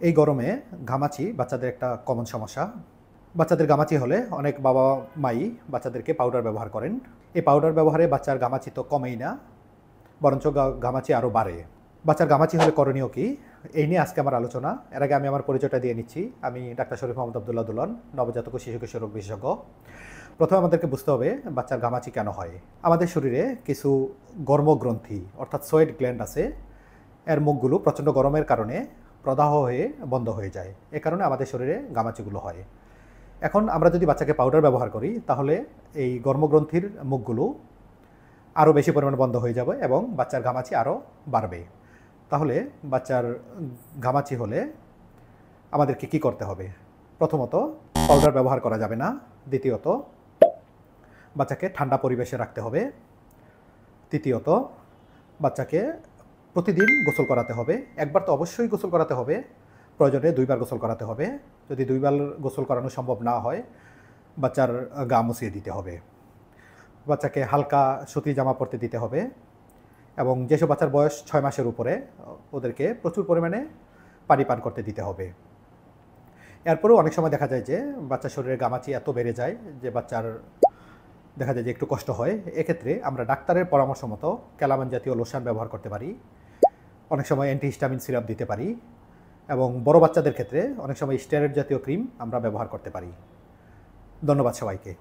এই গরমে ঘামাচি বাচ্চাদের একটা কমন সমস্যা। বাচ্চাদের ঘামাচি হলে অনেক বাবা মাই বাচ্চাদেরকে পাউডার ব্যবহার করেন। এই পাউডার ব্যবহারে বাচ্চার ঘামাচি তো কমেই না, বরঞ্চ ঘামাচি আরও বাড়ে। বাচ্চার ঘামাচি হলে করণীয় কী, এই নিয়ে আজকে আমার আলোচনা। এর আগে আমি আমার পরিচয়টা দিয়ে নিচ্ছি। আমি ডাক্তার শরীফ মোহাম্মদ আবদুল্লাহ দুলন, নবজাতক ও শিশু কিশোর রোগ বিশেষজ্ঞ। প্রথমে আমাদেরকে বুঝতে হবে বাচ্চার ঘামাচি কেন হয়। আমাদের শরীরে কিছু গর্মগ্রন্থি অর্থাৎ সোয়েট গ্ল্যান্ড আছে। এর মুখগুলো প্রচণ্ড গরমের কারণে প্রদাহ হয়ে বন্ধ হয়ে যায়। এ কারণে আমাদের শরীরে ঘামাচিগুলো হয়। এখন আমরা যদি বাচ্চাকে পাউডার ব্যবহার করি তাহলে এই গর্মগ্রন্থির মুখগুলো আরও বেশি পরিমাণে বন্ধ হয়ে যাবে এবং বাচ্চার ঘামাচি আরও বাড়বে। তাহলে বাচ্চার ঘামাচি হলে আমাদেরকে কী করতে হবে? প্রথমত, পাউডার ব্যবহার করা যাবে না। দ্বিতীয়ত, বাচ্চাকে ঠান্ডা পরিবেশে রাখতে হবে। তৃতীয়ত, বাচ্চাকে প্রতিদিন গোসল করাতে হবে। একবার তো অবশ্যই গোসল করাতে হবে, প্রয়োজনে 2 বার গোসল করাতে হবে। যদি 2 বার গোসল করানো সম্ভব না হয়, বাচ্চার গা মুছিয়ে দিতে হবে। বাচ্চাকে হালকা সুতি জামা পরতে দিতে হবে এবং যেসব বাচ্চার বয়স 6 মাসের উপরে ওদেরকে প্রচুর পরিমাণে পানি পান করতে দিতে হবে। এরপরেও অনেক সময় দেখা যায় যে বাচ্চার শরীরে ঘামাচি এত বেড়ে যায় যে বাচ্চার দেখা যায় যে একটু কষ্ট হয়। এক্ষেত্রে আমরা ডাক্তারের পরামর্শ মতো ক্যালামাইন জাতীয় লোশন ব্যবহার করতে পারি। অনেক সময় অ্যান্টিহিস্টামিন সিরাপ দিতে পারি এবং বড় বাচ্চাদের ক্ষেত্রে অনেক সময় স্টেরয়েড জাতীয় ক্রিম আমরা ব্যবহার করতে পারি। ধন্যবাদ সবাইকে।